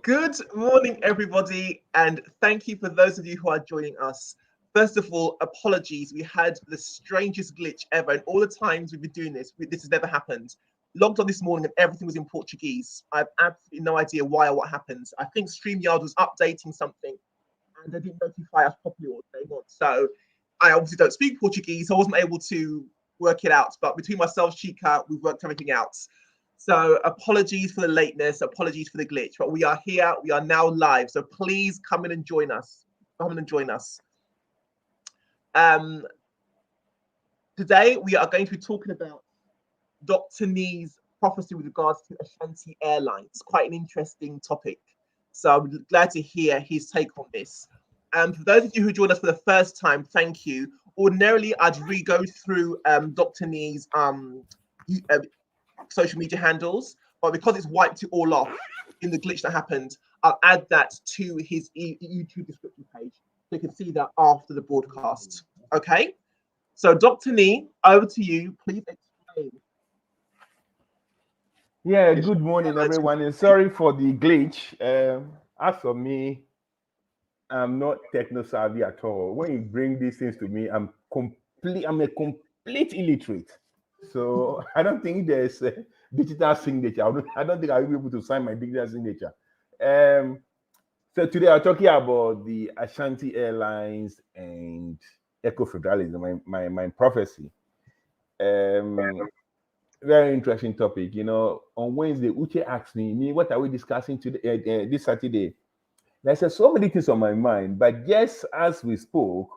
Good morning, everybody, and thank you for those of you who are joining us. First of all, apologies. We had the strangest glitch ever, and all the times we've been doing this, this has never happened. Logged on this morning and everything was in Portuguese. I have absolutely no idea why or what happened. I think StreamYard was updating something and they didn't notify us properly what was going on. So I obviously don't speak Portuguese, so I wasn't able to work it out. But between myself, Chica, we've worked everything out. So apologies for the lateness, apologies for the glitch, but we are here, we are now live. So please come in and join us. Come in and join us. Today we are going to be talking about Dr. Nee's prophecy with regards to Ashanti Airlines. Quite an interesting topic. So I'm glad to hear his take on this. And for those of you who joined us for the first time, thank you. Ordinarily, I'd re-go through Dr. Nee's social media handles, but because it's wiped it all off in the glitch that happened, I'll add that to his YouTube description page so you can see that after the broadcast. Okay, so Dr. Nii, over to you. Please explain. Yeah, good morning, everyone, and sorry for the glitch. As for me, I'm not techno savvy at all. When you bring these things to me, I'm a complete illiterate. So I don't think there's a digital signature. I don't think I'll be able to sign my digital signature. So today I'm talking about the Ashanti Airlines and Ecofederalism, my prophecy. Very interesting topic. You know, on Wednesday, Uche asked me, what are we discussing today, this Saturday? And I said, so many things on my mind. But just as we spoke,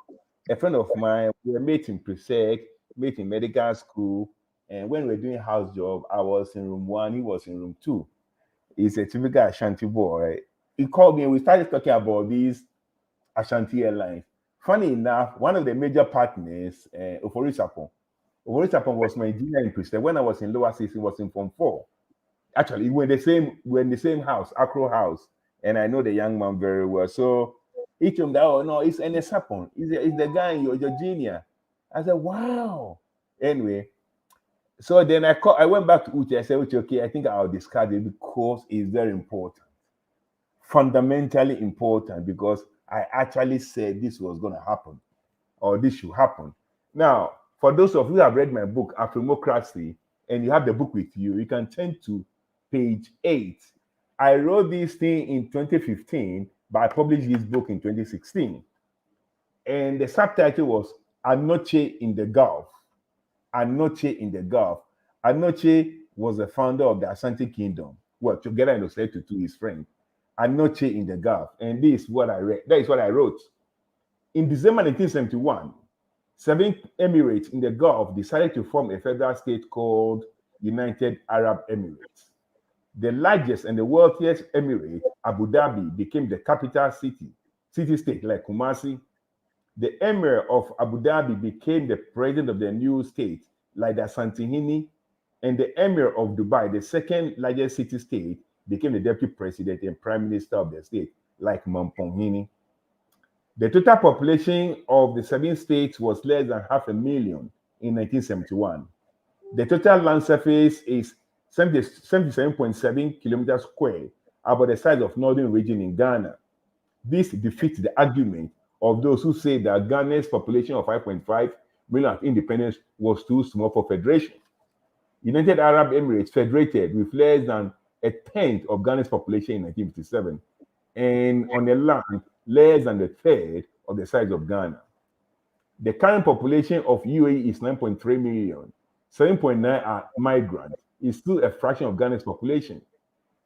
a friend of mine, we were mates in pre-sec, mates in medical school. And when we were doing house job, I was in room 1, he was in room 2. He's a typical Ashanti boy. He called me and we started talking about these Ashanti Airlines. Funny enough, one of the major partners, Oforisapon was my junior in pre-sec. When I was in lower 6, he was in form 4. Actually, we're in the same house, Accra House. And I know the young man very well. So he told me, oh no, it's Enesapon. It's the guy in your junior. I said, wow. Anyway, so then I went back to Uche. I said, Uche, okay, I think I'll discard it because it's very important. Fundamentally important, because I actually said this was going to happen or this should happen. Now, for those of you who have read my book, Afrimocracy, and you have the book with you, you can turn to page 8. I wrote this thing in 2015, but I published this book in 2016. And the subtitle was Anoche in the Gulf. Anoche in the Gulf. Anoche was the founder of the Ashanti Kingdom. Well, together in Osseto to his friend. Anoche in the Gulf. And this is what I read. That is what I wrote. In December 1971, 7 Emirates in the Gulf decided to form a federal state called United Arab Emirates. The largest and the wealthiest emirate, Abu Dhabi, became the capital city-state like Kumasi. The emir of Abu Dhabi became the president of the new state like the Santihini, and the emir of Dubai, the second largest city-state, became the deputy president and prime minister of the state like Mamponghini. The total population of the 7 states was less than 500,000 in 1971. The total land surface is 77.7 kilometers square, about the size of northern region in Ghana. This defeats the argument of those who say that Ghana's population of 5.5 million at independence was too small for federation. United Arab Emirates federated with less than a tenth of Ghana's population in 1957, and on a land less than a third of the size of Ghana. The current population of UAE is 9.3 million. 7.9 are migrants. It's still a fraction of Ghana's population.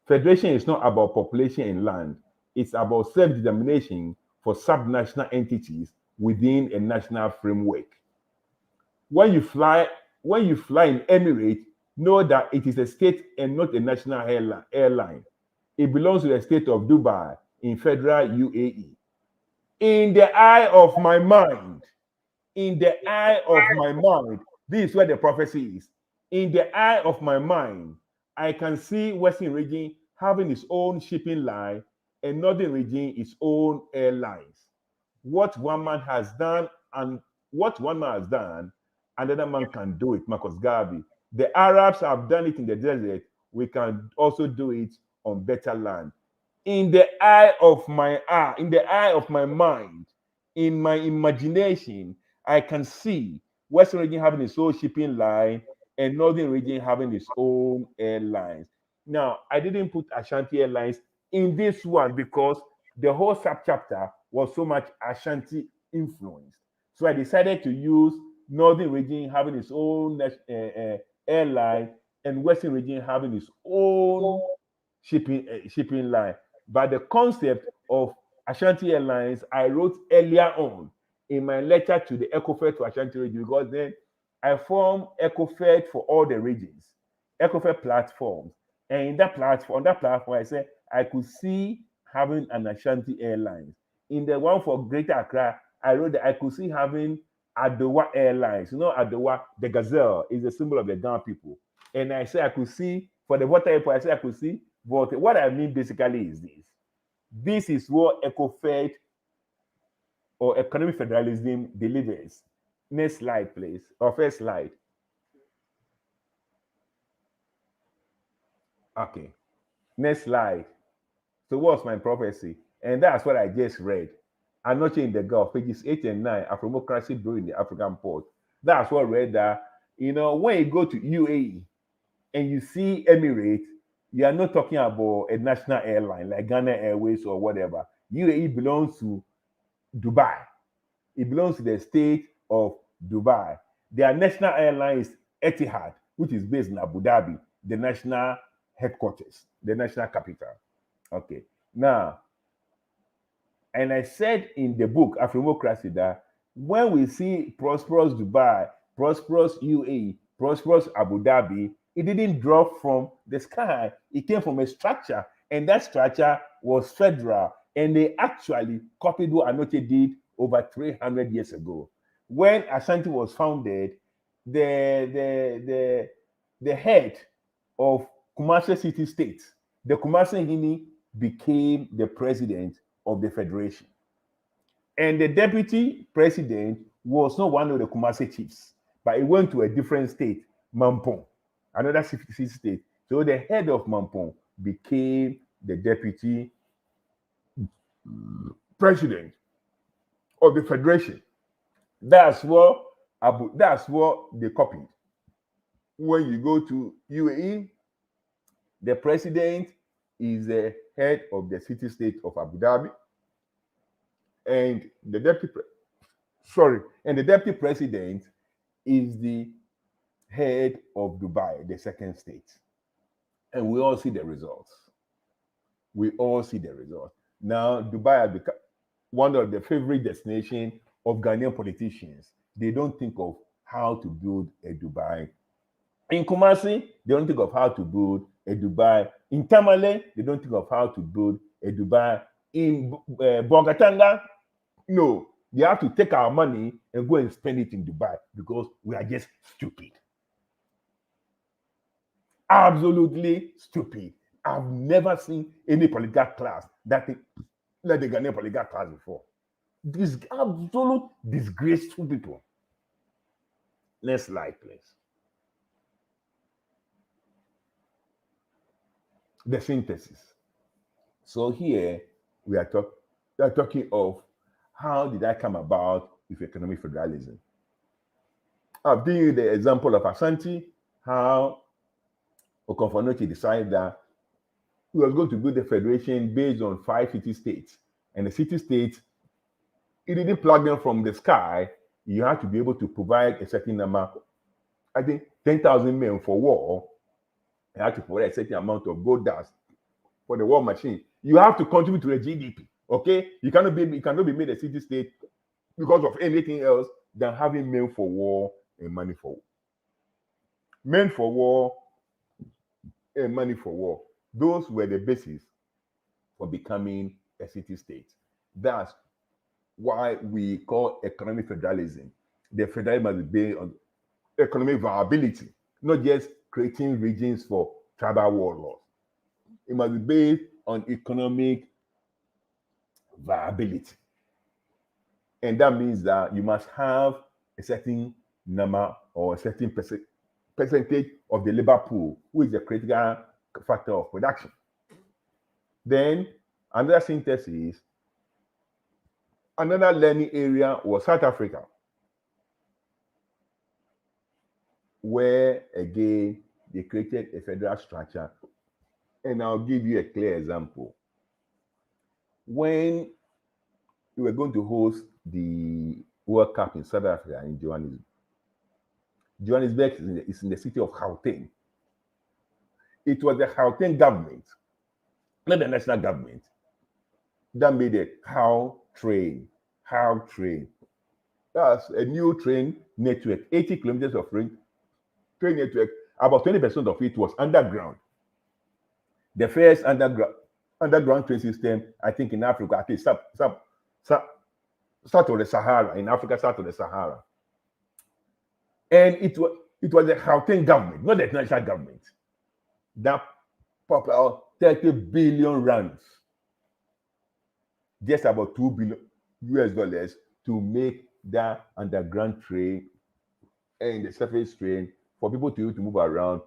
Federation is not about population and land. It's about self-determination for subnational entities within a national framework. When you fly in Emirates, know that it is a state and not a national airline. It belongs to the state of Dubai in federal UAE. In the eye of my mind, this is where the prophecy is. In the eye of my mind, I can see Western region having its own shipping line and Northern region its own airlines. What one man has done, another man can do it, Marcus Garvey. The Arabs have done it in the desert. we can also do it on better land. In the eye of my mind, in my imagination, I can see Western region having its own shipping line and Northern region having its own airlines. Now, I didn't put Ashanti Airlines in this one because the whole sub-chapter was so much Ashanti influenced. So I decided to use Northern region having its own airline and Western region having its own shipping line. But the concept of Ashanti Airlines, I wrote earlier on in my letter to the Ecofed to Ashanti region, because then I formed Ecofed for all the regions, Ecofed platforms. And in that platform, on that platform, I said I could see having an Ashanti Airlines. In the one for Greater Accra, I wrote that I could see having Adowa Airlines. You know, Adowa, the gazelle, is a symbol of the Ghana people. And I said I could see, for the water airport, I said I could see, but what I mean basically is this. This is what Ecofed or economic federalism delivers. Next slide, please. Or first slide. Okay. Next slide. So what's my prophecy? And that's what I just read. Anoche in the Gulf, pages 8 and 9, Afro-democracy brewing the African port. That's what I read that, you know, when you go to UAE and you see Emirates, you are not talking about a national airline like Ghana Airways or whatever. UAE belongs to Dubai. It belongs to the state of Dubai. Their national airline is Etihad, which is based in Abu Dhabi, the national headquarters, the national capital. Okay. Now, and I said in the book, Afro-democracy, that when we see prosperous Dubai, prosperous UAE, prosperous Abu Dhabi, it didn't drop from the sky. It came from a structure, and that structure was federal. And they actually copied what Anoche did over 300 years ago. When Ashanti was founded, the head of Kumasi City State, the Kumasi Hini, became the president of the federation. And the deputy president was not one of the Kumasi chiefs, but he went to a different state, Mampong, another city state. So the head of Mampong became the deputy president of the federation. That's what they copied. When you go to UAE, the president is the head of the city state of Abu Dhabi, and the deputy president is the head of Dubai, the second state. And we all see the results. Now, Dubai has become one of the favorite destinations of Ghanaian politicians. They don't think of how to build a Dubai. In Kumasi, they don't think of how to build a Dubai. In Tamale, they don't think of how to build a Dubai. In Bongatanga, no, they have to take our money and go and spend it in Dubai because we are just stupid. Absolutely stupid. I've never seen any political class that like the Ghanaian political class before. These absolute disgraceful people. Next slide, please. The synthesis. So here we are talking of how did I come about with economic federalism. I've given you the example of Ashanti, how Okonfo-Addo decided that he was going to build a federation based on 5 city states. And the city states, he didn't plug them from the sky. You have to be able to provide a certain number, I think 10,000 men for war. You have to provide a certain amount of gold dust for the war machine. You have to contribute to the GDP. Okay? You cannot be made a city state because of anything else than having men for war and money for war. Men for war and money for war. Those were the basis for becoming a city state. That's why we call economic federalism. The federalism must be based on economic viability, not just creating regions for tribal warlords. It must be based on economic viability. And that means that you must have a certain number or a certain percentage of the labor pool, which is the critical factor of production. Then another synthesis, another learning area was South Africa, where again they created a federal structure. And I'll give you a clear example. When we were going to host the World Cup in South Africa in Johannesburg, Johannesburg is in the city of Gauteng. It was the Gauteng government, not the national government, that made a cow train. That's a new train network, 80 kilometers of train network. About 20% of it was underground. The first underground train system, I think, in Africa, at least south of the Sahara, in Africa, south of the Sahara. And it was the Gauteng government, not the national government, that popped out 30 billion rands, just about $2 billion to make that underground train and the surface train for people to move around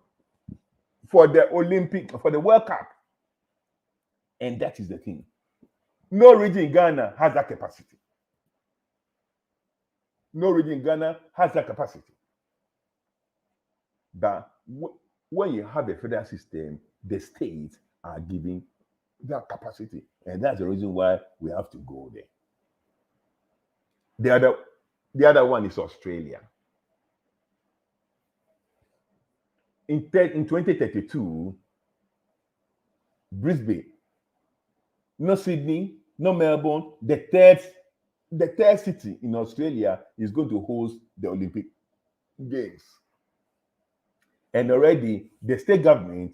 for the World Cup. And that is the thing. No region in Ghana has that capacity. But when you have a federal system, the states are giving that capacity. And that's the reason why we have to go there. The other one is Australia. In 2032, Brisbane, no Sydney, no Melbourne, the third city in Australia is going to host the Olympic Games. And already the state government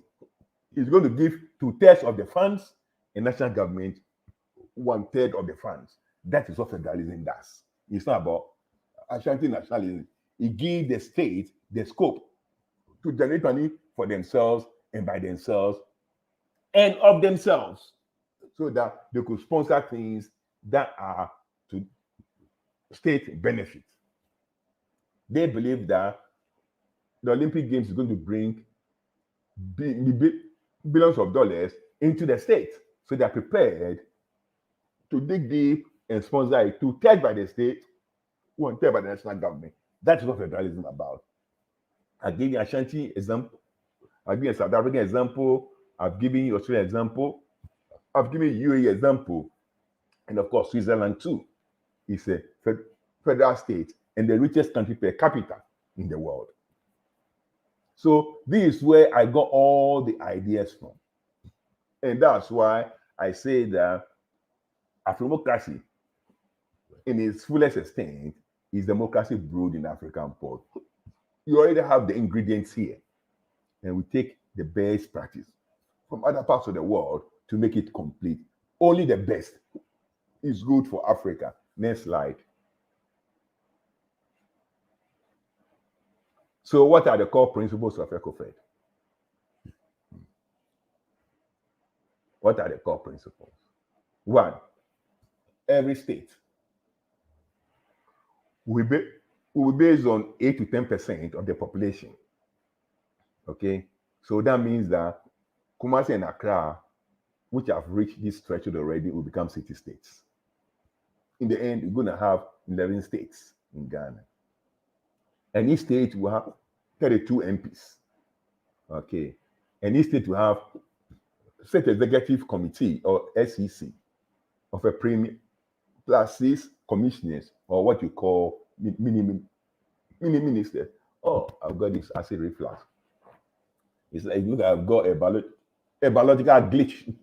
is going to give 2/3 of the funds, and national government 1/3 of the funds. That is what federalism does. It's not about Ashanti nationalism. It gives the state the scope to generate money for themselves and by themselves and of themselves, so that they could sponsor things that are to state benefit. They believe that the Olympic Games is going to bring billions of dollars into the state. So they're prepared to dig deep and sponsor it, 2/3 by the state, 1/3 by the national government. That's what federalism is about. I've given you Ashanti example. I've given you South African example. I've given you Australia example. I've given you UAE example. And of course, Switzerland too. It's a federal state and the richest country per capita in the world. So this is where I got all the ideas from. And that's why I say that Afro-democracy, in its fullest extent, is democracy brewed in African pot. You already have the ingredients here. And we take the best practice from other parts of the world to make it complete. Only the best is good for Africa. Next slide. So what are the core principles of Ecofed? What are the core principles? One, every state will be based on 8 to 10% of the population. Okay, so that means that Kumasi and Accra, which have reached this threshold already, will become city states. In the end, we're going to have 11 states in Ghana. And each state will have 32 MPs. Okay, and each state will have State Executive Committee, or SEC, of a premier plus 6 commissioners, or what you call mini ministers. Oh, I've got this acid reflux. It's like, look, I've got a biological glitch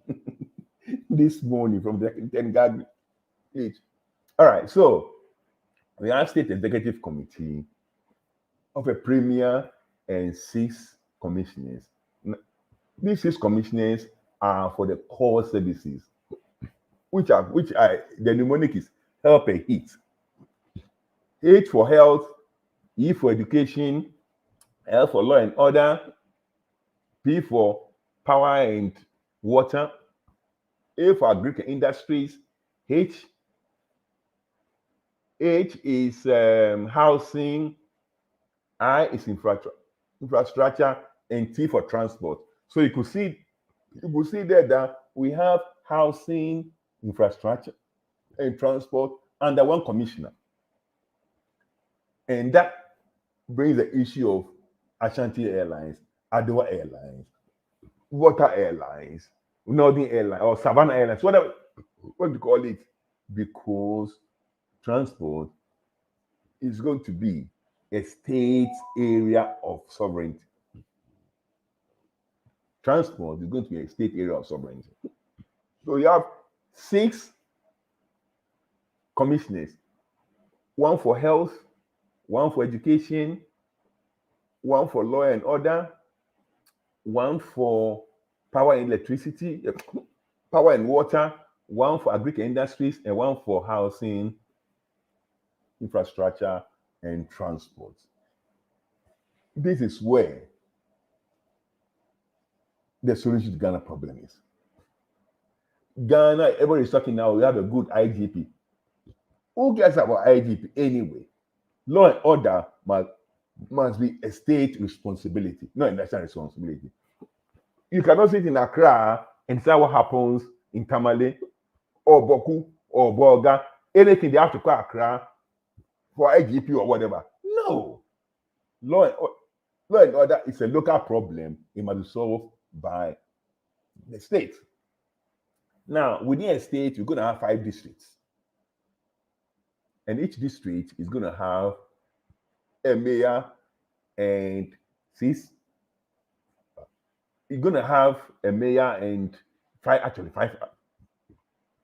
this morning from the 10 guard glitch. All right, so we have State Executive Committee of a premier and 6 commissioners. These 6 commissioners are for the core services, which are the mnemonic is help and heat. H for health, E for education, L for law and order, P for power and water, A for agriculture industries, H is housing, I is infrastructure, and T for transport. So you could see there that we have housing, infrastructure, and transport under one commissioner. And that brings the issue of Ashanti Airlines, Adowa Airlines, Water Airlines, Northern Airlines, or Savannah Airlines, whatever what you call it, because transport is going to be a state area of sovereignty. Transport is going to be a state area of sovereignty. So you have 6 commissioners, one for health, one for education, one for law and order, one for power and electricity, power and water, one for agriculture industries, and one for housing, infrastructure, and transport. This is where the solution to Ghana problem is. Ghana, everybody is talking now, we have a good IGP. Who cares about IGP anyway? Law and order must be a state responsibility, not a national responsibility. You cannot sit in Accra and say what happens in Tamale or Boku or Bolga. Anything they have to call Accra for IGP or whatever. No. Law and order is a local problem. It must be solved by the state. Now, within a state, you're going to have 5 districts. And each district is going to have a mayor and 6. You're going to have a mayor and 5.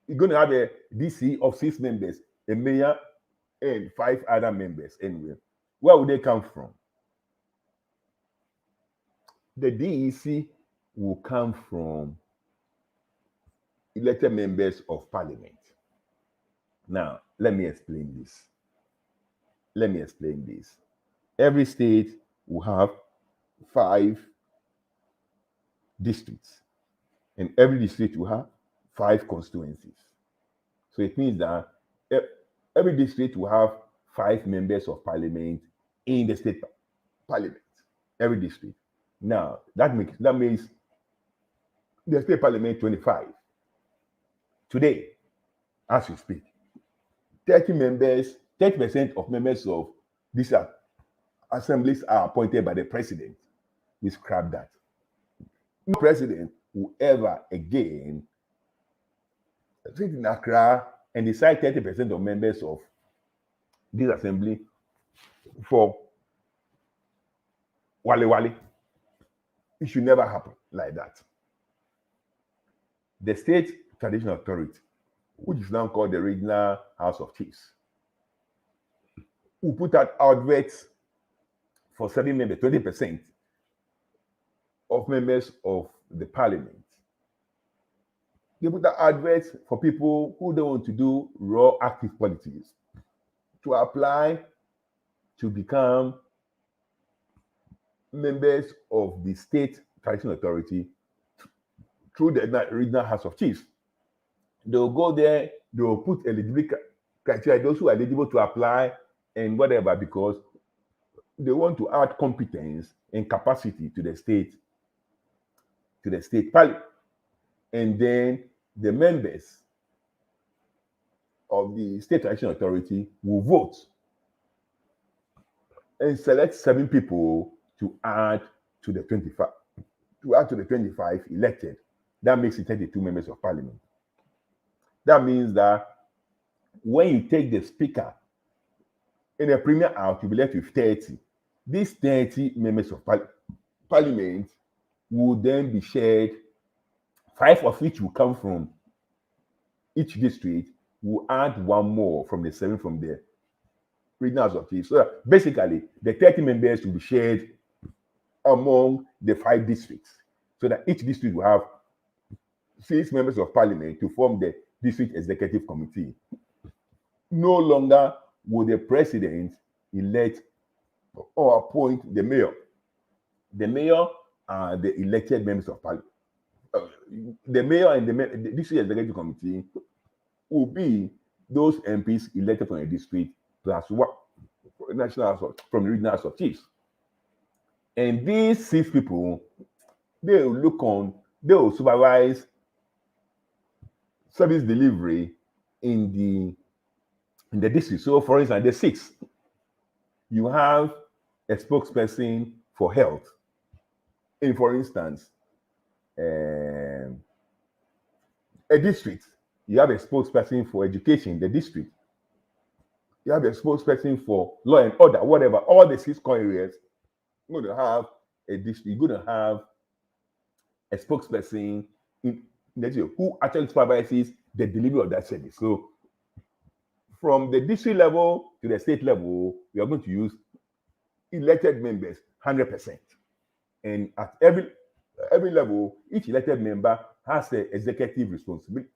You're going to have a DC of 6 members, a mayor and 5 other members. Anyway, where would they come from? The DEC will come from elected members of parliament. Now, let me explain this. Every state will have 5 districts, and every district will have 5 constituencies. So it means that every district will have 5 members of parliament in the state parliament. Every district. Now, that means the state parliament 25. Today, as we speak, 30% of members of these assemblies are appointed by the president. We scrap that. No president will ever again sit in Accra and decide 30% of members of this assembly for Wale. It should never happen like that. The State Traditional Authority, which is now called the Regional House of Chiefs, will put out adverts for 7 members, 20% of members of the parliament. They put out adverts for people who don't want to do raw active politics to apply to become members of the State Traditional Authority through the Regional House of Chiefs. They will go there, they will put eligibility criteria, those who are eligible to apply and whatever, because they want to add competence and capacity to the state parliament. And then the members of the State Traditional Authority will vote and select 7 people to add to the 25. To add to the 25 elected. That makes it 32 members of parliament. That means that when you take the speaker in a premier out, you'll be left with 30. These 30 members of parliament will then be shared, 5 of which will come from each district. Will add 1 more from the 7 from the regional house of chiefs. So that basically, the 30 members will be shared among the 5 districts, so that each district will have 6 members of parliament to form the district executive committee. No longer will the president elect or appoint the mayor. The mayor are the elected members of parliament. The mayor and the district executive committee will be those MPs elected from the district plus 1 national from the regional house of chiefs. And these 6 people they will supervise service delivery in the district. So, for instance, the 6, you have a spokesperson for health. And for instance, a district, you have a spokesperson for education, the district. You have a spokesperson for law and order, whatever. All the 6 core areas, you're going to have a district, you're going to have a spokesperson in the district who actually supervises the delivery of that service. So, from the district level to the state level, we are going to use elected members 100%. And at every level, each elected member has the executive responsibility,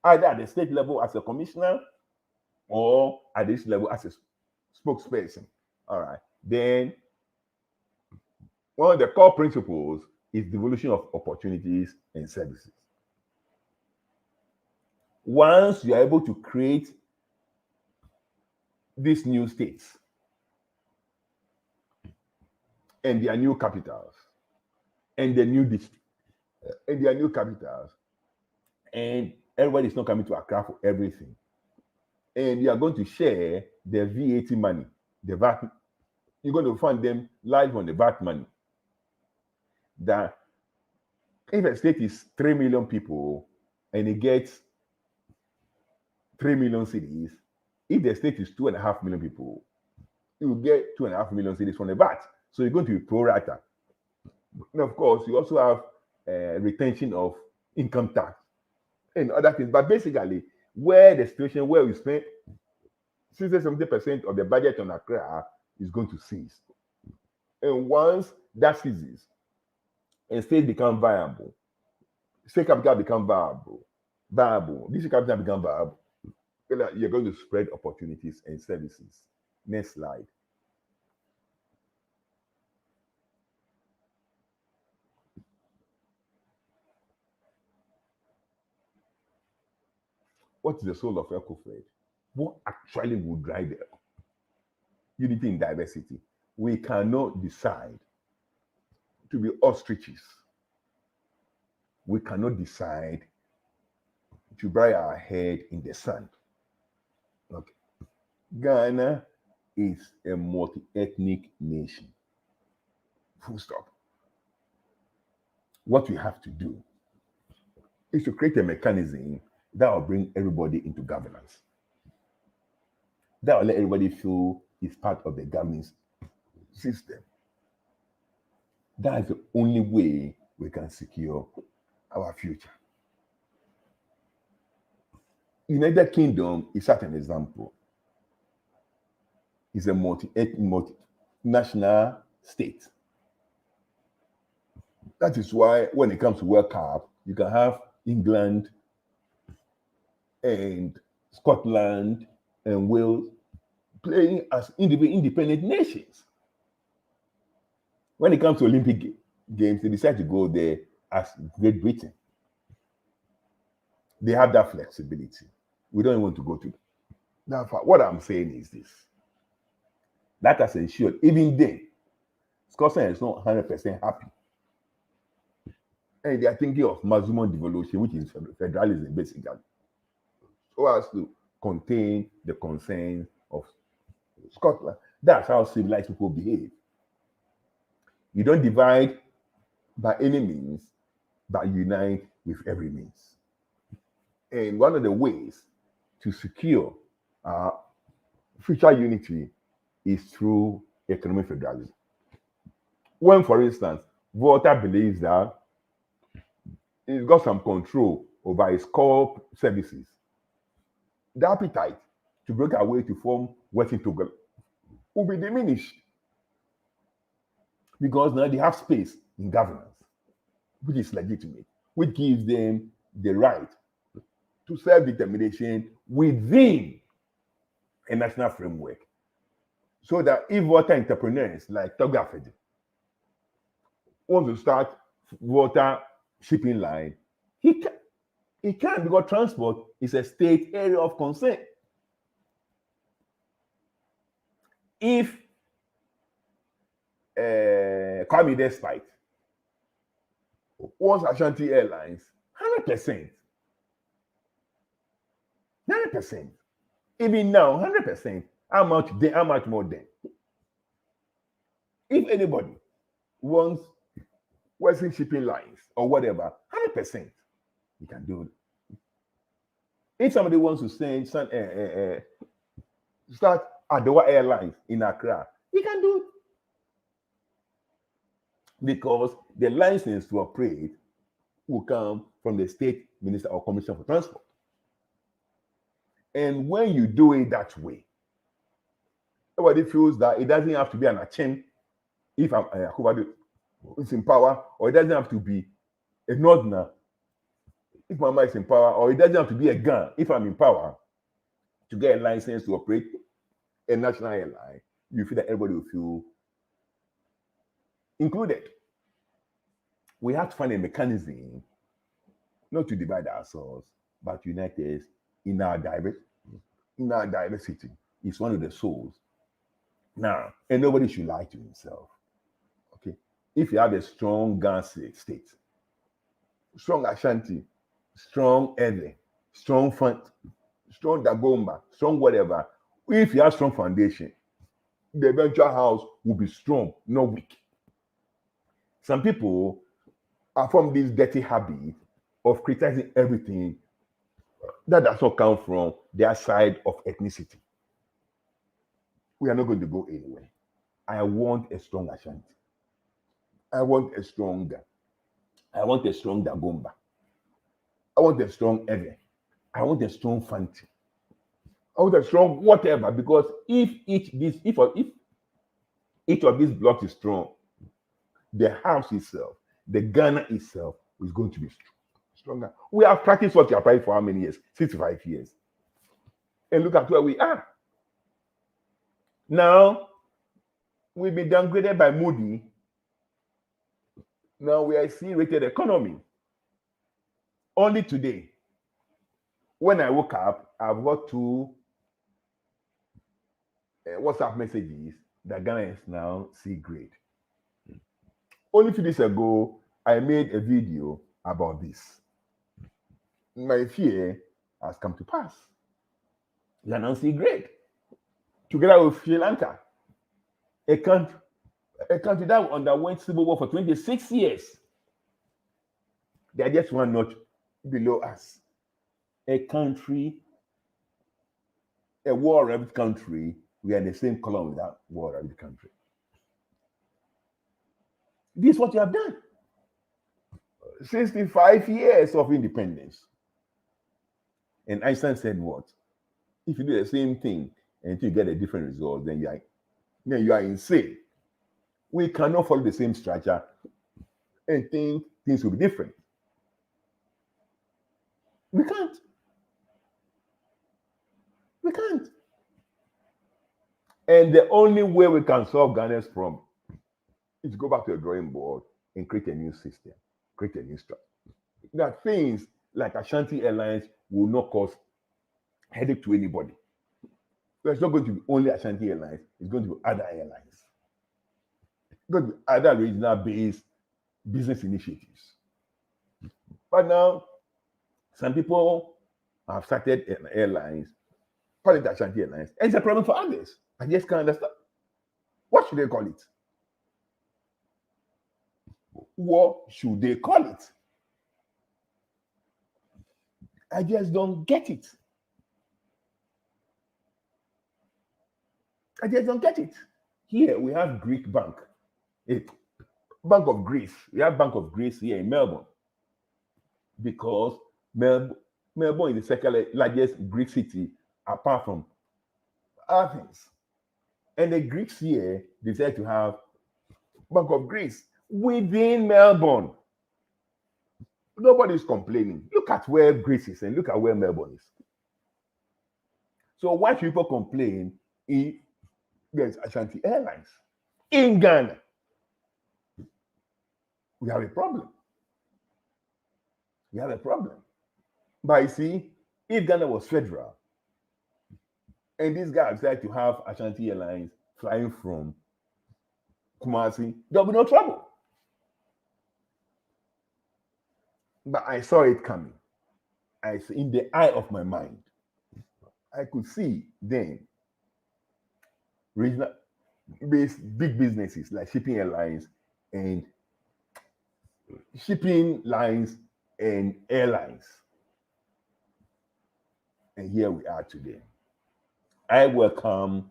either at the state level as a commissioner or at this level as a spokesperson. All right. Then one of the core principles is devolution of opportunities and services. Once you are able to create these new states and their new capitals and the new district and their new capitals, and everybody is not coming to Accra for everything, and you are going to share the VAT money, the VAT, you're going to fund them live on the VAT money. That if a state is 3 million people and it gets 3 million cities, if the state is 2.5 million people, you will get 2.5 million cities from the VAT. So you're going to be pro rata. And of course, you also have retention of income tax and other things. But basically, where the situation where we spend 60-70% of the budget on Accra is going to cease. And once that ceases, and states become viable, state capital become viable, district capital become viable, you're going to spread opportunities and services. Next slide. What is the soul of Ecofed? What actually will drive the unity in diversity? We cannot decide to be ostriches. We cannot decide to bury our head in the sand. Okay. Ghana is a multi-ethnic nation. Full stop. What we have to do is to create a mechanism that will bring everybody into governance. That will let everybody feel it's part of the governance system. That is the only way we can secure our future. United Kingdom is such an example. It's a multinational state. That is why when it comes to World Cup, you can have England and Scotland and Wales playing as independent nations. When it comes to Olympic Games, they decide to go there as Great Britain. They have that flexibility. We don't want to go to that far. What I'm saying is this. That has ensured, even then, Scotland is not 100% happy. And they are thinking of maximum devolution, which is federalism, basically, so as to contain the concerns of Scotland. That's how civilized people behave. You don't divide by any means, but unite with every means. And one of the ways to secure future unity is through economic federalism. When, for instance, Volta believes that he's got some control over his core services, the appetite to break away to form Western Togo will be diminished because now they have space in governance, which is legitimate, which gives them the right to self-determination within a national framework. So that if water entrepreneurs like Ecofed want to start water shipping line, he can because transport is a state area of concern. If Kwame Despite was Ashanti Airlines? 100%. 100%. Even now, 100%. How much then? How much more then? If anybody wants Western shipping lines or whatever, 100%, you can do it. If somebody wants to start Adowa Airlines in Accra, he can do it. Because the license to operate will come from the state minister or commissioner for transport. And when you do it that way, everybody feels that it doesn't have to be an Achem if I'm is in power, or it doesn't have to be a Northerner if Mama is in power, or it doesn't have to be a Gun if I'm in power to get a license to operate a national airline. You feel that everybody will feel included. We have to find a mechanism not to divide ourselves, but unite us in our diversity. It's one of the souls. Now, and nobody should lie to himself. Okay, if you have a strong Ghana state, strong Ashanti, strong Ede, strong Fant, strong Dagomba, strong whatever, if you have strong foundation, the eventual house will be strong, not weak. Some people are from this dirty habit of criticizing everything that does not come from their side of ethnicity. We are not going to go anywhere. I want a strong Ashanti. I want a strong Ga. I want a strong Dagomba. I want a strong Ede. I want a strong Fanti. I want a strong whatever, because if each of these blocks is strong, the house itself, the Ghana itself is going to be stronger. We have practiced what we applied for how many years? 65 years. And look at where we are. Now, we've been downgraded by Moody. Now we are a C-rated economy. Only today, when I woke up, I've got two WhatsApp messages that Ghana is now C-grade. Only 2 days ago, I made a video about this. My fear has come to pass. Ghana C-grade. Together with Sri Lanka, a country that underwent civil war for 26 years. They are just one notch below us. A country, a war-ravaged country, we are in the same column with that war-ravaged country. This is what you have done. 65 years of independence. And Einstein said what? If you do the same thing until you get a different result, then you are insane. We cannot follow the same structure and think things will be different. We can't. We can't. And the only way we can solve Ghana's problem is to go back to the drawing board and create a new system, create a new structure. That things like Ashanti Airlines will not cause headache to anybody. So it's not going to be only Ashanti Airlines, it's going to be other airlines. It's going to be other regional-based business initiatives. But now, some people have started airlines, call it Ashanti Airlines, and it's a problem for others. I just can't understand. What should they call it? What should they call it? I just don't get it. I just don't get it. Here we have Greek Bank, Bank of Greece. We have Bank of Greece here in Melbourne because Melbourne is the second largest Greek city apart from Athens. And the Greeks here decided to have Bank of Greece within Melbourne. Nobody's complaining. Look at where Greece is and look at where Melbourne is. So why should people complain if there's Ashanti Airlines in Ghana? We have a problem. We have a problem. But you see, if Ghana was federal, and this guy decided to have Ashanti Airlines flying from Kumasi, there'll be no trouble. But I saw it coming. In the eye of my mind, I could see then regional based big businesses like shipping lines and airlines. And here we are today. I welcome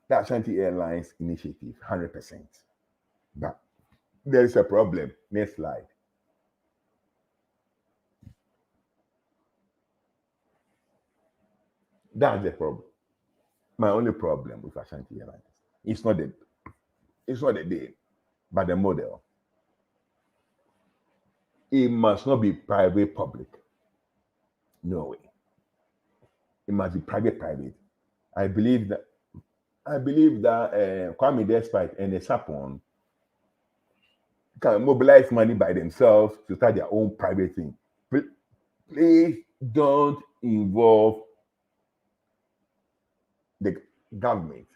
the Ashanti Airlines initiative 100%. But there is a problem. Next slide. That's the problem. My only problem with Ashanti Airlines. It's not the day, but the model. It must not be private public. No way. It must be private. I believe that Kwame Despite and the Sapon can mobilize money by themselves to start their own private thing. Please don't involve the government.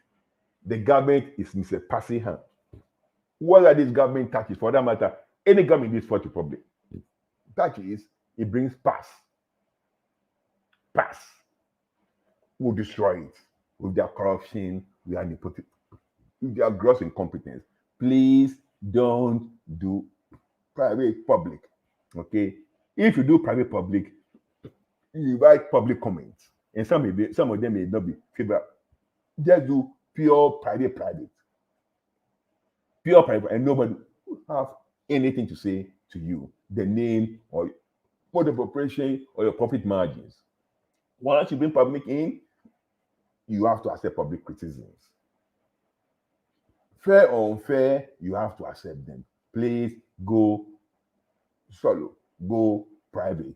The government is Mr. Passy hand. What are these government touches? For that matter, any government is for the public. Touches, it brings pass. Will destroy it with their corruption, with their nepotism, with their gross incompetence. Please don't do private public. Okay? If you do private public, you write public comments. And some of them may not be favorable. Just do pure private. Pure private, and nobody will have anything to say to you. The name or mode of operation or your profit margins. Once you bring public in, you have to accept public criticisms. Fair or unfair, you have to accept them. Please go solo, go private.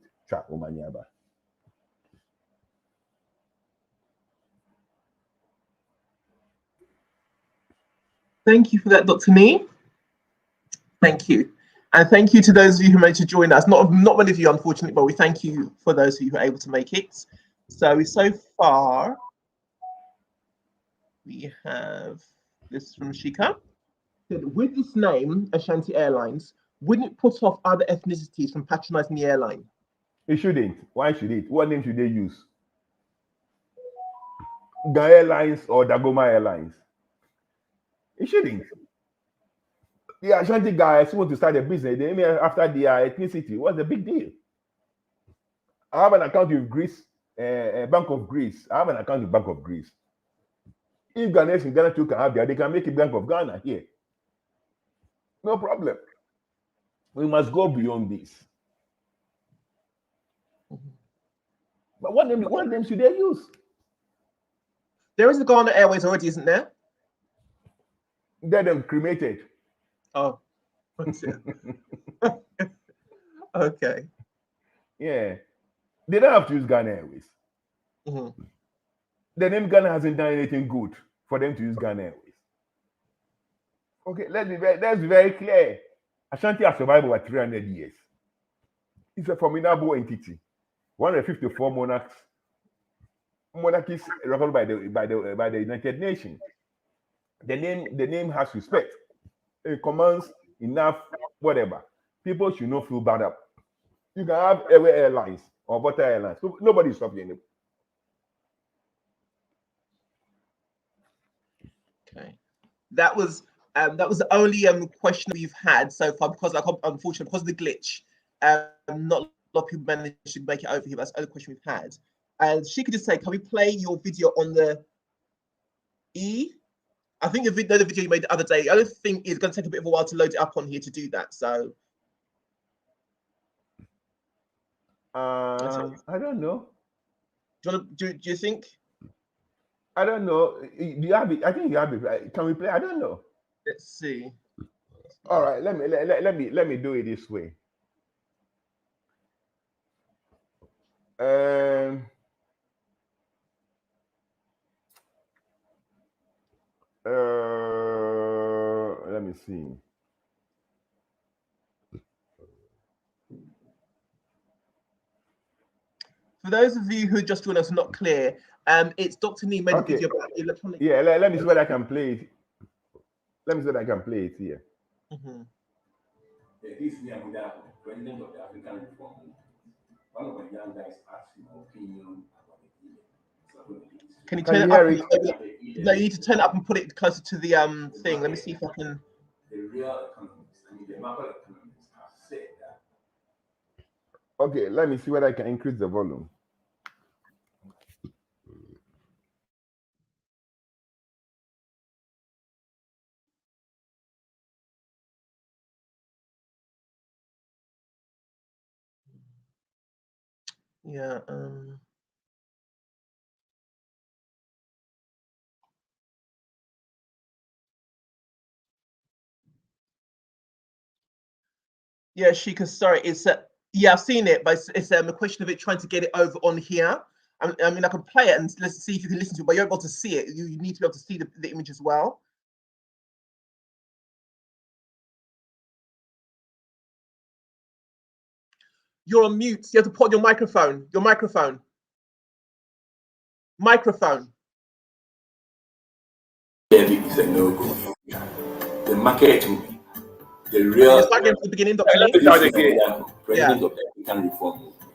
Thank you for that, Dr. Nii. Thank you. And thank you to those of you who managed to join us. Not many of you, unfortunately, but we thank you for those of you who are able to make it. So far, we have this from Shika. With this name, Ashanti Airlines, wouldn't it put off other ethnicities from patronizing the airline? It shouldn't. Why should it? What name should they use? Ga Airlines or Dagoma Airlines? It shouldn't. The Ashanti guys want to start a business. They name it after their ethnicity. What's the big deal? I have an account with Greece, Bank of Greece. I have an account with Bank of Greece. If Ghanaians in Ghana too can have they can make a Bank of Ghana here. No problem. We must go beyond this. But what name should they use? There is a Ghana Airways already, isn't there? They're cremated. Oh. Okay. Yeah. They don't have to use Ghana Airways. Mm-hmm. The name Ghana hasn't done anything good for them to use Ghana Airways. Okay, let's be very clear. Ashanti has survived over 300 years. It's a formidable entity. 154 monarchies recognized by the United Nations. The name has respect. It commands enough whatever. People should not feel bad up. You can have every airlines or butter airlines. So nobody is stopping it. Okay, that was the only question we've had so far because, unfortunately, because of the glitch, not a lot of people managed to make it over here. That's the only question we've had. And she could just say, "Can we play your video on the E?" I think the video you made the other day. I don't think it's going to take a bit of a while to load it up on here to do that. So, I don't know. Do you think? I don't know. Do you have it? I think you have it. Can we play? I don't know. Let's see. All right. Let me do it this way. Let me see. For those of you who just joined us, not clear, it's Dr. Nii made a video about electronic. Yeah, let me see whether I can play it. Let me see whether I can play it here. Mm-hmm. president of the African Reform Movement. One of my young guys asked my opinion about the e-levy. Can you turn it up? No, you need to turn it up and put it closer to the thing. Let me see if I can. The real economists, I mean the macro economists, have said that. Okay, let me see whether I can increase the volume. Yeah. Yeah, Sheikah, sorry, it's yeah, I've seen it, but it's a question of it trying to get it over on here. I mean, I can play it and let's see if you can listen to it, but you're able to see it. You need to be able to see the image as well. You're on mute. You have to put on your microphone. Your microphone. Microphone. Is a no-go. The market will be the real. Start again from the beginning, Dr. Nii. President of the African Reform Movement.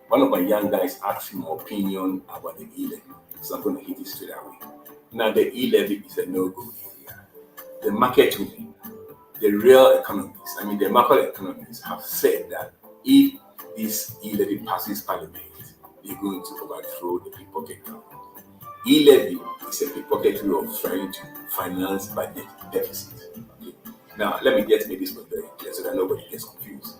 One of my young guys asked him my opinion about the e-levy, so I'm going to hit it straight away. Now, the e-levy is a no-go area. The market will be the real economists, I mean the macro economists, have said that if this e-levy passes Parliament, they're going to overthrow the pickpocket government. E-levy is a pickpocket way of trying to finance budget deficit. Okay. Now, let me just make this point very clear so that nobody gets confused.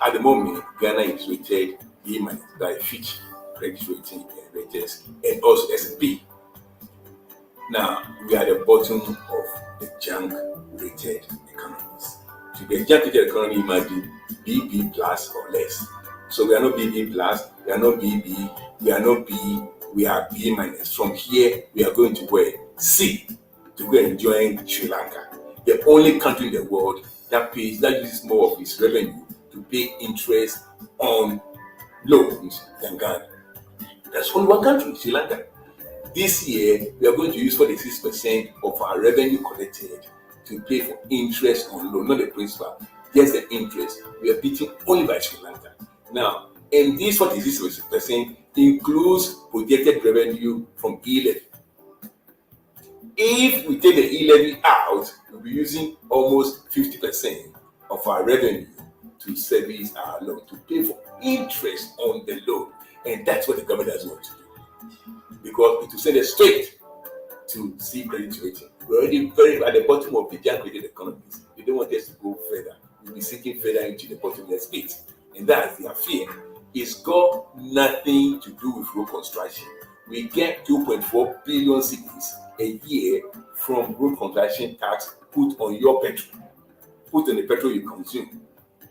At the moment, Ghana is rated B- by Fitch credit rating raters and also S&P. Now, we are at the bottom of the junk rated economies. To be a junk rated economy, you must be BB plus or less. So we are not BB plus, we are not BB, we are not B, we are B minus. From here, we are going to where? C, to go and join Sri Lanka, the only country in the world that uses more of its revenue to pay interest on loans than Ghana. That's only one country, Sri Lanka. This year, we are going to use 46% of our revenue collected to pay for interest on loan, not the principal, just the interest. We are beaten only by Sri Lanka. Now, and this 46% includes projected revenue from e-levy. If we take the e-levy out, we'll be using almost 50% of our revenue to service our loan, to pay for interest on the loan. And that's what the government doesn't want to do, because it will send us straight to C credit rating. We're already very at the bottom of the junk rated economies. They don't want us to go further. We'll be sinking further into the bottomless pit. And that's their fear. It's got nothing to do with road construction. We get 2.4 billion cedis a year from road construction tax put on your petrol, put on the petrol you consume.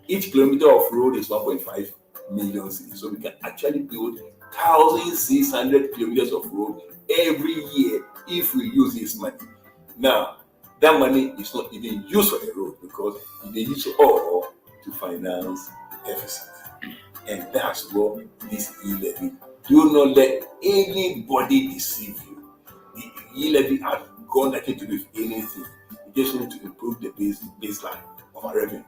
Each kilometer of road is 1.5 million cedis. So we can actually build 1,600 kilometers of road every year if we use this money. Now, that money is not even used for the road because they use it all to finance deficit. And that's what this e-levy. Do not let anybody deceive you. The e-levy has got nothing to do with anything. It just wants to improve the baseline of our revenue.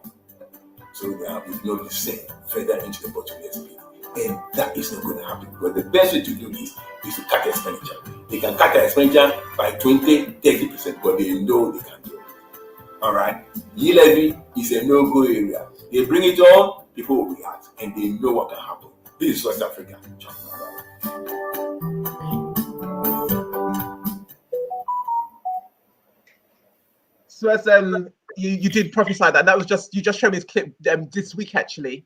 So that we will not descend further into the bottomless pit. And that is not going to happen, because the best way to do this is to cut expenditure. They can cut their expenditure by 20-30%, but they know they can do it. All right. E-levy is a no-go area. They bring it on, people will react, and they know what can happen. This is West Africa. So as you did prophesy that was just, you just showed me this clip this week actually.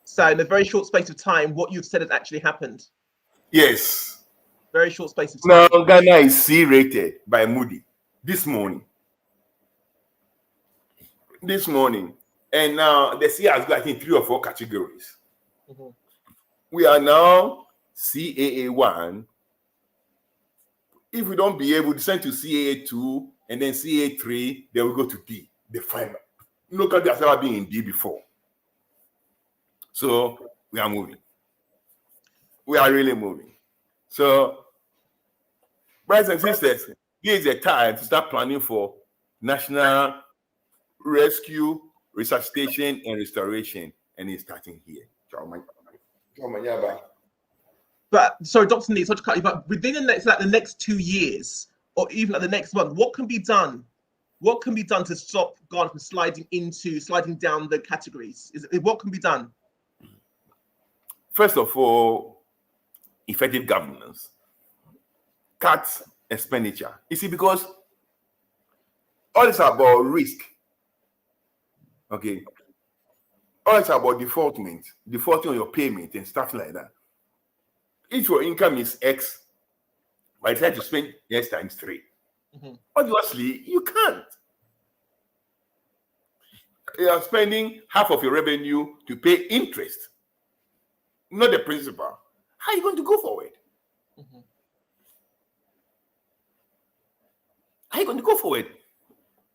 So in a very short space of time, what you've said has actually happened. Yes. Very short space of time. Now Ghana is C-rated by Moody this morning. And now the C has got, I think, 3 or 4 categories. Mm-hmm. We are now CAA1. If we don't be able to send to CAA2 and then CAA3, then we go to D, the final. Look at that's never been in D before. So we are moving. We are really moving. So, brothers and sisters, here is the time to start planning for national rescue, resuscitation, and restoration. and it's starting here. But sorry, Dr. Nii, sorry to cut you, but within the next 2 years, or even the next month, what can be done? What can be done to stop Ghana from sliding down the categories? What can be done? First of all, effective governance. Cut expenditure. You see, because all it's about risk. Okay. All it's about defaulting on your payment and stuff like that. If your income is X, by the time to spend X times 3, obviously you can't. You are spending half of your revenue to pay interest, not the principal. How are you going to go forward? How are you going to go forward?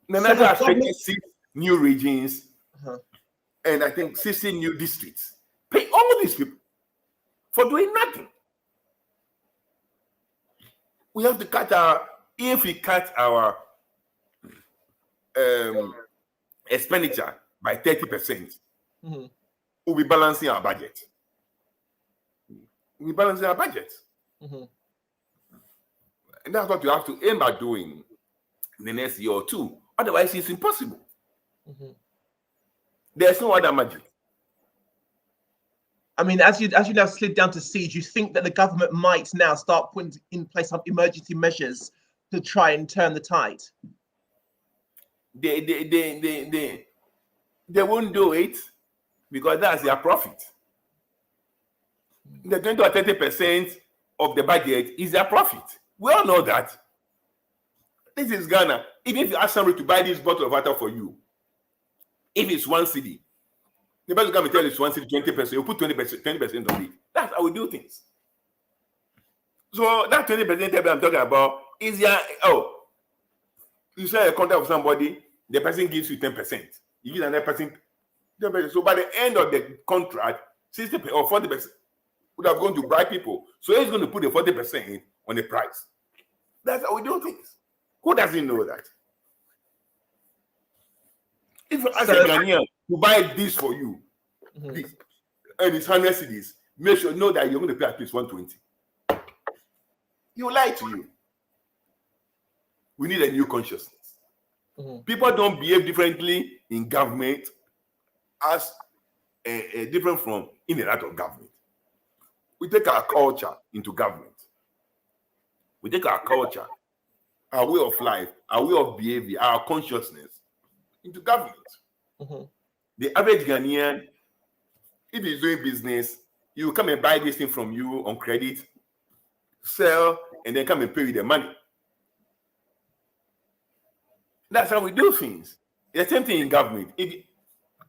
Nanaka has 26 new regions and I think 16 new districts. Pay all these people for doing nothing. We have to if we cut our expenditure by 30%, we'll be balancing our budget. And that's what you have to aim at doing in the next year or two. Otherwise, it's impossible. There's no other magic. I mean, as you now slid down to C, do you think that the government might now start putting in place some emergency measures to try and turn the tide? They won't do it because that's their profit. The 20 or 30% of the budget is their profit. We all know that. This is Ghana. Even if you ask somebody to buy this bottle of water for you, if it's 1 cedi, the person come and tell you it's 1 cedi, 20%, you put 20% on it. That's how we do things. So that 20% I'm talking about is you sign a contract with somebody, the person gives you 10%. You give another person 10%. So by the end of the contract, 60% or 40% would have gone to bribe people. So he's going to put the 40% on the price. That's how we do things. Who doesn't know that? If you ask a Ghanaian to buy this for you, this, and it's 100 cedis, make sure know that you're going to pay at least 120. You lie to you. We need a new consciousness. People don't behave differently in government as different from in and out of government. We take our culture into government. We take our culture, our way of life, our way of behavior, our consciousness into government. The average Ghanaian, if he's doing business, he will come and buy this thing from you on credit, sell, and then come and pay you the money. That's how we do things. The same thing in government.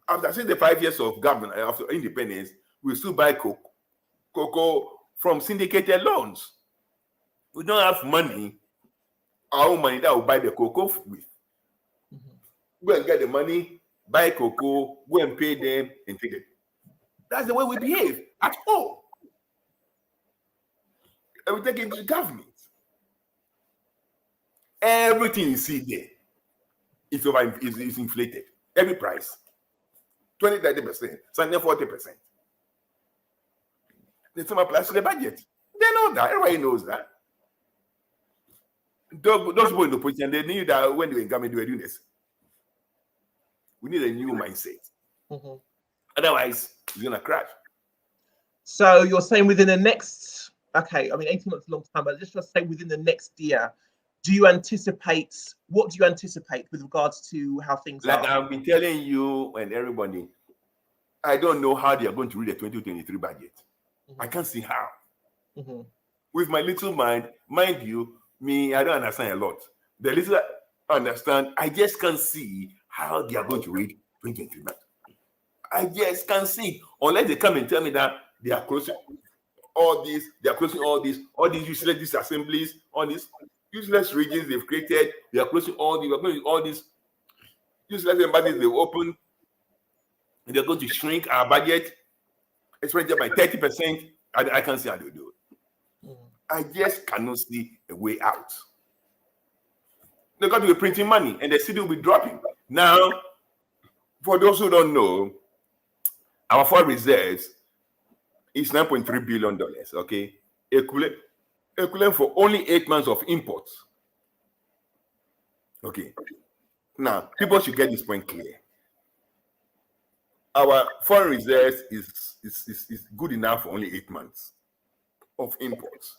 After 65 years of government, after independence, we still buy cocoa from syndicated loans. We don't have money, our own money that will buy the cocoa with. Go and get the money, buy cocoa, go and pay them, and take it. That's the way we behave at all. And we take it to government. Everything you see there is inflated. Every price. 20, 30%, something 40%. Then some applies to the budget. They know that. Everybody knows that. Those people in the position, they knew that when they were in government, they were doing this. We need a new mindset. Otherwise, it's going to crash. So you're saying within the next, 18 months is a long time, but just say within the next year, what do you anticipate with regards to how things are? Like I've been telling you and everybody, I don't know how they are going to read the 2023 budget. I can't see how. With my little mind you, me, I don't understand a lot. The little I understand, I just can't see how they are going to read 2023 budget. I just can't see unless they come and tell me that they are closing all these, all these useless disassemblies, all these useless regions they've created. They are closing all these useless embassies they've opened. And they're going to shrink our budget, expenditure by 30%. I can't see how they do it. I just cannot see a way out. They're going to be printing money and the city will be dropping. Now, for those who don't know, Our foreign reserves is $9.3 billion, okay? Equivalent for only 8 months of imports. Okay. Now, people should get this point clear. Our foreign reserves is good enough for only 8 months of imports.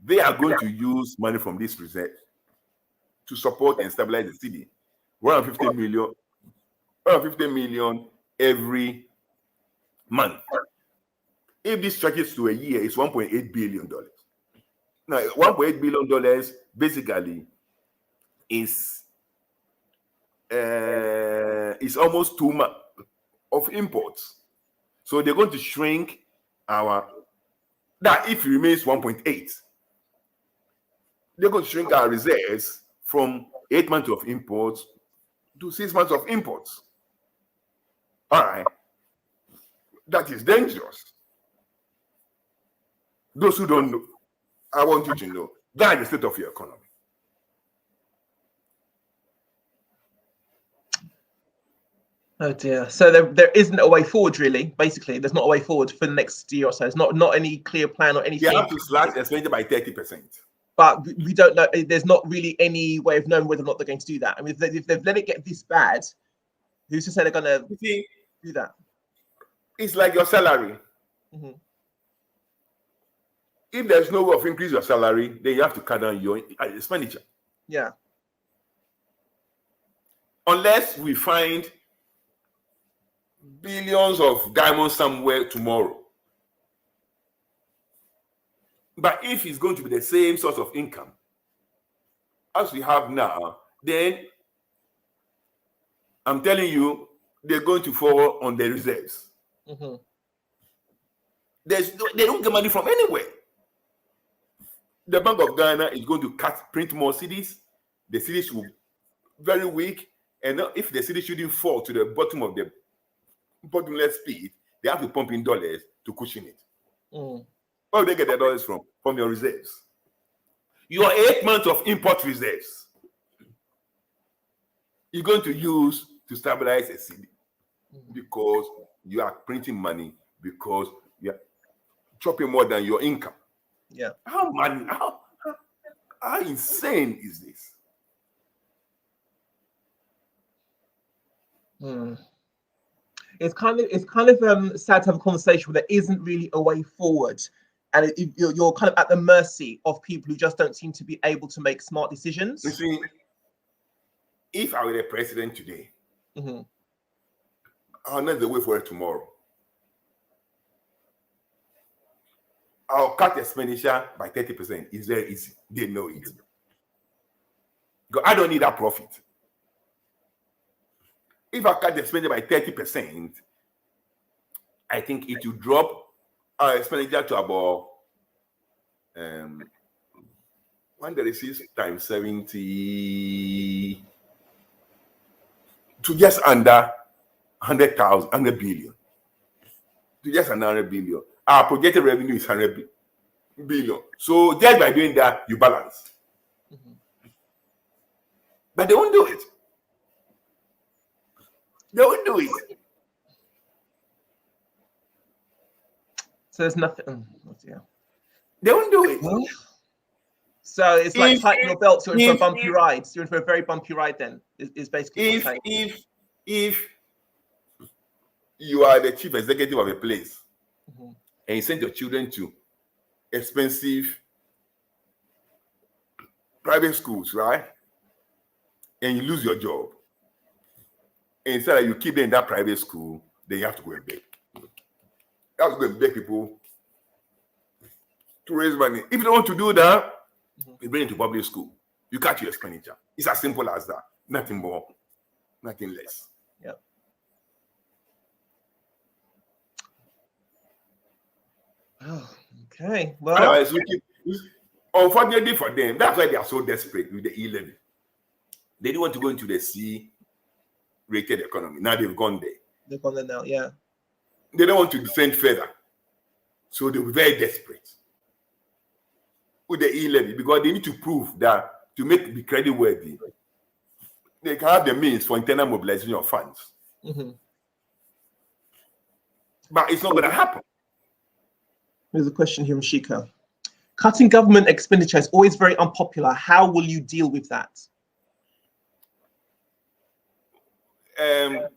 They are going to use money from this reserve to support and stabilize the city. 150 million every month. If this stretches to a year, it's $1.8 billion. Now, $1.8 billion basically is almost 2 months of imports. So they're going to shrink that if it remains 1.8, they're going to shrink our reserves from 8 months of imports to 6 months of imports. All right. That is dangerous. Those who don't know, I want you to know that is the state of your economy. Oh dear. So there isn't a way forward, really. Basically, there's not a way forward for the next year or so. It's not any clear plan or anything. You have to slash expenditure by 30%. But we don't know. There's not really any way of knowing whether or not they're going to do that. I mean, if they've let it get this bad, who's to say they're going to do that? It's like your salary. Mm-hmm. If there's no way of increase your salary, then you have to cut down your expenditure. Yeah. Unless we find billions of diamonds somewhere tomorrow. But if it's going to be the same source of income as we have now, then I'm telling you, they're going to fall on the reserves. Mm-hmm. They don't get money from anywhere. The Bank of Ghana is going to print more cedis. The cedis will be very weak. And if the cedi shouldn't fall to the bottom of the bottomless pit, they have to pump in dollars to cushion it. Mm. Where do they get the dollars from? From your reserves. Your 8 months of import reserves, you're going to use to stabilize a cedi because you are printing money, because you are chopping more than your income. Yeah. How insane is this? It's kind of sad to have a conversation where there isn't really a way forward, and you're kind of at the mercy of people who just don't seem to be able to make smart decisions. You see, if I were the president today, I'll not the way for it tomorrow. I'll cut expenditure by 30%. It's very easy. They know it. Because I don't need that profit. If I cut the expenditure by 30%, I think it will drop our expenditure to about 136 times 70 to just under 100 billion. To just under 100 billion. Our projected revenue is 100 billion. So just by doing that, you balance. But they won't do it. They won't do it. So there's nothing. They won't do it. So it's like tighten your belts. You're in for a bumpy ride. You're in for a very bumpy ride. Then is basically if you are the chief executive of a place and you send your children to expensive private schools, right? And you lose your job, and instead of you keep them in that private school, then you have to go and beg. You have to go and beg people to raise money. If you don't want to do that, you bring it to public school. You cut your expenditure. It's as simple as that. Nothing more, nothing less. Yep. Oh, okay. Well, otherwise, unfortunately for them, that's why they are so desperate with the E-levy. They didn't want to go into the C-rated economy. Now they've gone there. They've gone there now, yeah. They don't want to descend further. So they'll be very desperate with the E-levy because they need to prove that to be credit worthy, they can have the means for internal mobilization of funds. But it's not going to happen. There's a question here from Shika. Cutting government expenditure is always very unpopular. How will you deal with that? It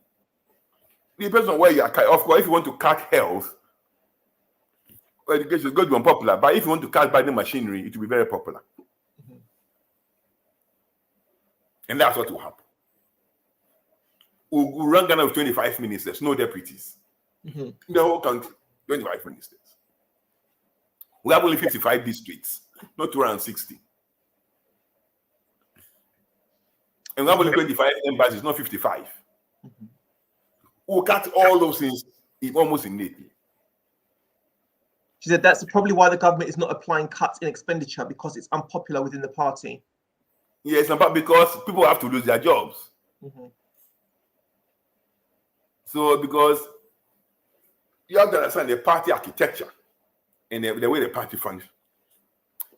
depends on where you are. Of course, if you want to cut health, education is going to be unpopular. But if you want to cut buying machinery, it will be very popular. Mm-hmm. And that's what will happen. We'll run Ghana with 25 ministers, no deputies. Mm-hmm. In the whole country, 25 ministers. We have only 55 districts, not 260. And we have only 25 embassies, not 55. Mm-hmm. We'll cut all those things almost immediately. She said that's probably why the government is not applying cuts in expenditure, because it's unpopular within the party. Yes, but because people have to lose their jobs. Mm-hmm. So, because you have to understand the party architecture and the way the party functions.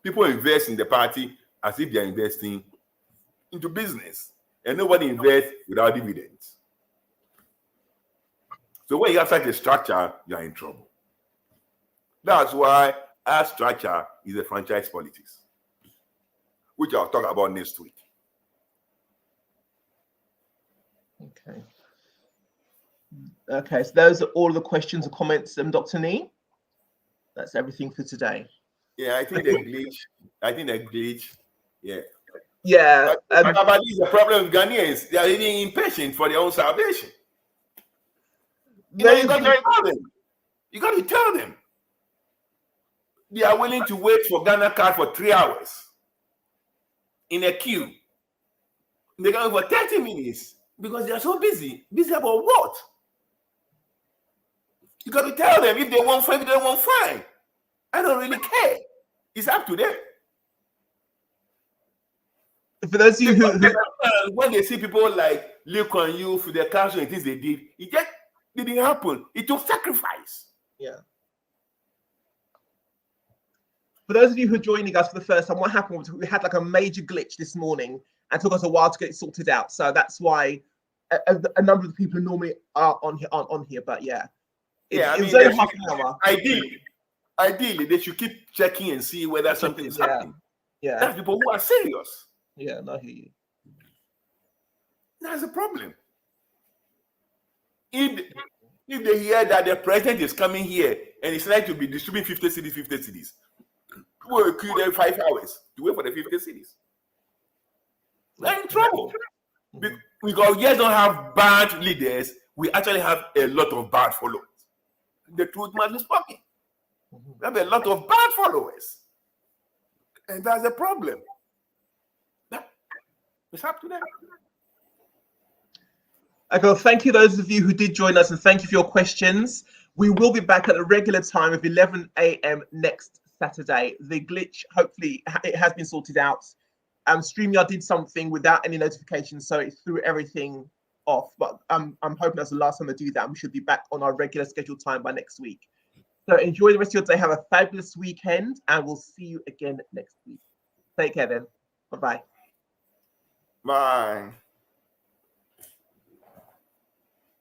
People invest in the party as if they're investing into business, and nobody invests without dividends. So when you have such a structure, you're in trouble. That's why our structure is a franchise politics, which I'll talk about next week. Okay, so those are all the questions and comments, Dr. Nii. That's everything for today. Yeah, I think the glitch. Yeah. Yeah. But this is the problem with Ghanaians. They are really impatient for their own salvation. You got to tell them. They are willing to wait for Ghana card for 3 hours in a queue. They go for 30 minutes because they are so busy. Busy about what? You got to tell them if they want fine, if they don't want fine. I don't really care. It's up to them. For those of you who when they see people like Lee Kuan Yew for their council and things they did, it just didn't happen. It took sacrifice. Yeah. For those of you who are joining us for the first time, what happened was we had like a major glitch this morning and it took us a while to get it sorted out. So that's why a number of the people who normally are on here aren't on here. But yeah, it was only half an hour. Ideally, they should keep checking and see whether something is happening. Yeah, that's people who are serious. Yeah, I hear you. That's a problem. If they hear that the president is coming here and it's like to be distributing 50 cities, people will queue there 5 hours to wait for the 50 cities. They're in trouble. Because we just don't have bad leaders, we actually have a lot of bad followers. The truth must be spoken. We have a lot of bad followers. And that's a problem. It's up to them. Okay, well, thank you those of you who did join us, and thank you for your questions. We will be back at the regular time of 11 a.m. next Saturday. The glitch, hopefully, it has been sorted out. StreamYard did something without any notifications, so it threw everything off. But I'm hoping that's the last time I do that. We should be back on our regular scheduled time by next week. So enjoy the rest of your day. Have a fabulous weekend, and we'll see you again next week. Take care then. Bye-bye. Bye.